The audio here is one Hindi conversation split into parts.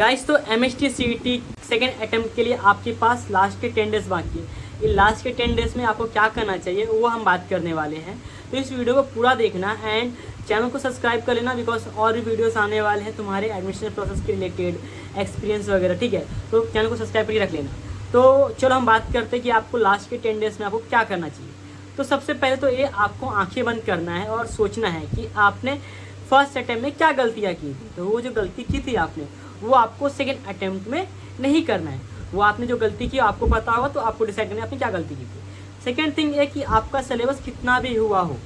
गाइस तो MHT CET सेकेंड अटेम्प्ट के लिए आपके पास लास्ट के 10 डेज़ बाकी है। ये लास्ट के 10 डेज़ में आपको क्या करना चाहिए वो हम बात करने वाले हैं। तो इस वीडियो को पूरा देखना एंड चैनल को सब्सक्राइब कर लेना, बिकॉज और भी वीडियोस आने वाले हैं तुम्हारे एडमिशन प्रोसेस के रिलेटेड, एक्सपीरियंस वगैरह, ठीक है। तो चैनल को सब्सक्राइब करके रख लेना। तो चलो हम बात करते हैं कि आपको लास्ट के 10 डेज़ में आपको क्या करना चाहिए। तो सबसे पहले तो ये आपको आंखें बंद करना है और सोचना है कि आपने फर्स्ट अटैम्प्ट में क्या गलतियाँ की थी। तो वो जो गलती की थी आपने, वो आपको सेकेंड अटैम्प्ट में नहीं करना है। वो आपने जो गलती की आपको पता होगा, तो आपको डिसाइड करना है आपने क्या गलती की थी। सेकेंड थिंग है कि आपका सिलेबस कितना भी हुआ हो,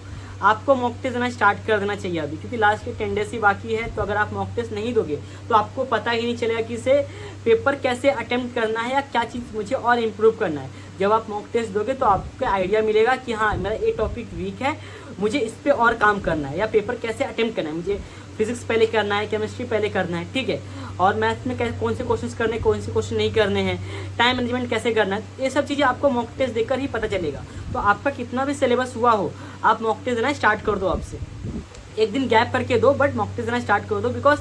आपको मॉक टेस्ट देना स्टार्ट कर देना चाहिए अभी, क्योंकि लास्ट के 10 डेज ही बाकी है। तो अगर आप मॉक टेस्ट नहीं दोगे तो आपको पता ही नहीं चलेगा कि इसे पेपर कैसे अटेम्प्ट करना है या क्या चीज़ मुझे और इम्प्रूव करना है। जब आप मॉक टेस्ट दोगे तो आपको आइडिया मिलेगा कि हाँ, मेरा ये टॉपिक वीक है, मुझे इस पर और काम करना है, या पेपर कैसे अटेम्प्ट करना है, मुझे फिजिक्स पहले करना है, केमिस्ट्री पहले करना है, ठीक है। और मैथ्स में कौन से क्वेश्चन करने, कौन से क्वेश्चन नहीं करने हैं, टाइम मैनेजमेंट कैसे करना है, ये सब चीज़ें आपको मॉक टेस्ट देकर ही पता चलेगा। तो आपका कितना भी सिलेबस हुआ हो, आप मॉक टेस्ट देना स्टार्ट कर दो। आपसे एक दिन गैप करके दो, बट मॉक टेस्ट देना स्टार्ट कर दो, बिकॉज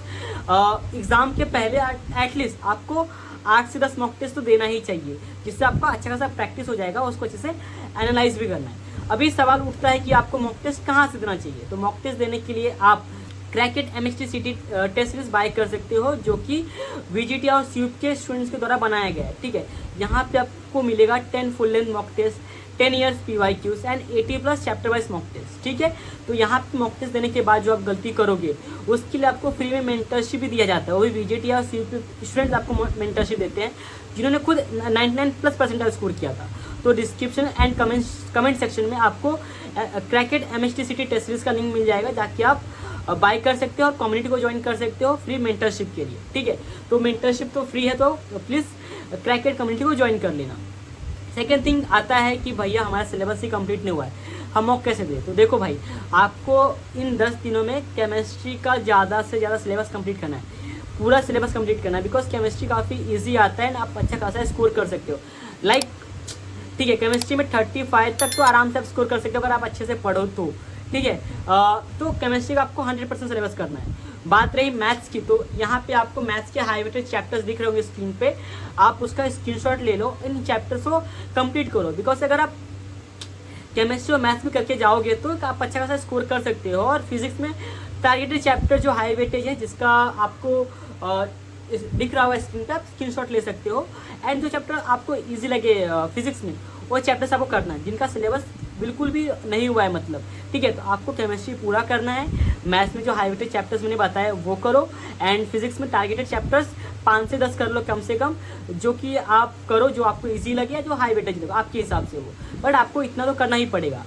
एग्ज़ाम के पहले एटलीस्ट आपको 8 से 10 मॉक टेस्ट तो देना ही चाहिए, जिससे आपका अच्छा खासा प्रैक्टिस हो जाएगा, उसको अच्छे से एनालाइज भी करना है। अभी सवाल उठता है कि आपको मॉक टेस्ट कहाँ से देना चाहिए। तो मॉक टेस्ट देने के लिए आप क्रैकेट MHT CET test series buy कर सकते हो, जो कि VGT और CUP के स्टूडेंट्स के द्वारा बनाया गया है, ठीक है। यहाँ पे आपको मिलेगा 10 full length mock test, 10 years PYQs and 80+ chapter wise mock test, ठीक है। तो यहाँ पे मॉक टेस्ट देने के बाद जो आप गलती करोगे उसके लिए आपको फ्री में मेंटरशिप भी दिया जाता है। वो भी VGT और CUP स्टूडेंट्स आपको मेंटरशिप देते हैं, जिन्होंने खुद 99+ परसेंटाइल स्कोर किया था। तो डिस्क्रिप्शन एंड कमेंट सेक्शन में आपको क्रैकेट MHT CET टेस्ट सीरीज का लिंक मिल जाएगा, जाके आप बाय कर सकते हो और कम्युनिटी को ज्वाइन कर सकते हो फ्री मेंटरशिप के लिए, ठीक है। तो मेंटरशिप तो फ्री है, तो प्लीज़ क्रैकेट कम्युनिटी को ज्वाइन कर लेना। सेकेंड थिंग आता है कि भैया हमारा सिलेबस ही कंप्लीट नहीं हुआ है, हम मॉक कैसे दें। तो देखो भाई, आपको इन 10 दिनों में केमिस्ट्री का ज़्यादा से ज़्यादा सिलेबस कंप्लीट करना है, पूरा सिलेबस कंप्लीट करना है, बिकॉज केमिस्ट्री काफ़ी ईजी आता है एंड आप अच्छा खासा स्कोर कर सकते हो। लाइक ठीक है, केमिस्ट्री में 35 तक तो आराम से आप स्कोर कर सकते हो अगर आप अच्छे से पढ़ो तो, ठीक है। तो केमिस्ट्री का आपको 100% सिलेबस करना है। बात रही मैथ्स की, तो यहाँ पे आपको मैथ्स के हाई वेटेज चैप्टर्स दिख रहे होंगे स्क्रीन पे, आप उसका स्क्रीनशॉट ले लो, इन चैप्टर्स को कंप्लीट करो, बिकॉज अगर आप केमिस्ट्री और मैथ्स में करके जाओगे तो आप अच्छा खासा स्कोर कर सकते हो। और फिजिक्स में टारगेटेड चैप्टर जो हाई वेटेज है, जिसका आपको दिख रहा होगा स्क्रीन पे, आप स्क्रीनशॉट ले सकते हो। एंड जो चैप्टर आपको इजी लगे फिजिक्स में, वो चैप्टर्स आपको करना है जिनका सिलेबस बिल्कुल भी नहीं हुआ है, मतलब, ठीक है। तो आपको केमिस्ट्री पूरा करना है, मैथ्स में जो हाई वेटेज चैप्टर्स मैंने बताया वो करो, एंड फिजिक्स में टारगेटेड चैप्टर्स 5 से 10 कर लो कम से कम, जो कि आप करो जो आपको इजी लगे, जो हाई वेटेज लगे आपके हिसाब से वो, बट आपको इतना तो करना ही पड़ेगा।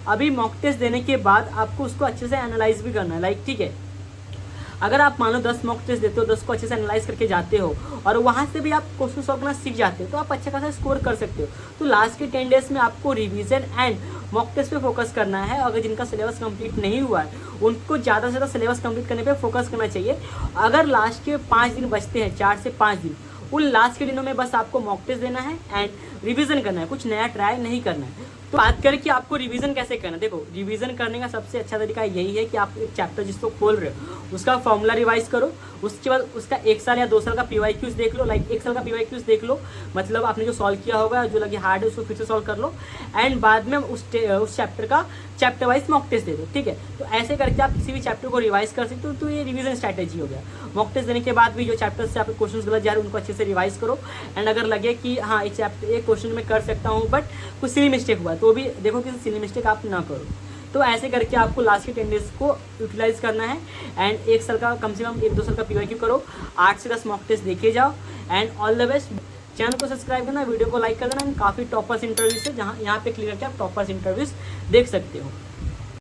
अभी मॉक टेस्ट देने के बाद आपको उसको अच्छे से एनालाइज भी करना है, लाइक, ठीक है। अगर आप मान लो 10 मॉक टेस्ट देते हो, 10 को अच्छे से एनालाइज करके जाते हो और वहाँ से भी आप क्वेश्चन सॉल्व करना सीख जाते हो, तो आप अच्छा खासा स्कोर कर सकते हो। तो लास्ट के 10 डेज में आपको रिवीजन एंड मॉक टेस्ट पे फोकस करना है। अगर जिनका सिलेबस कंप्लीट नहीं हुआ है उनको ज़्यादा से ज़्यादा सिलेबस कंप्लीट करने पे फोकस करना चाहिए। अगर लास्ट के 5 दिन बचते हैं, 4 से 5 दिन, उन लास्ट के दिनों में बस आपको मॉक टेस्ट देना है एंड रिवीजन करना है, कुछ नया ट्राई नहीं करना है। तो बात करें कि आपको रिवीजन कैसे करना है। देखो, रिवीजन करने का सबसे अच्छा तरीका यही है कि आप एक चैप्टर जिसको खोल रहे हो उसका फॉर्मूला रिवाइज करो, उसके बाद उसका 1 साल या 2 साल का PYQs देख लो। लाइक 1 साल का PYQs देख लो, मतलब आपने जो सॉल्व किया होगा, जो लगे हार्ड है उसको फिर से सॉल्व कर लो, एंड बाद में उस चैप्टर का चैप्टर वाइज मॉक टेस्ट दे दो, ठीक है। तो ऐसे करके आप किसी भी चैप्टर को रिवाइज कर सकते हो। तो ये रिवीजन स्ट्रैटेजी हो गया। मॉक टेस्ट देने के बाद भी जो चैप्टर से आपके क्वेश्चन गलत जा रहे हैं उनको अच्छे से रिवाइज करो, एंड अगर लगे कि हाँ एक क्वेश्चन में कर सकता हूँ बट कुछ सिली मिस्टेक हुआ, तो भी देखो कि सिली मिस्टेक आप ना करो। तो ऐसे करके आपको लास्ट के 10 डेज को यूटिलाइज करना है, एंड 1 साल का कम से कम 1-2 साल का PYQ करो, 8 से 10 मॉक टेस्ट देखे जाओ, and all the best. Channel को सब्सक्राइब करना, वीडियो को लाइक कर देना, एंड काफ़ी टॉपर्स इंटरव्यूज है जहाँ यहाँ पे क्लियर करके आप टॉपर्स इंटरव्यूज देख सकते हो।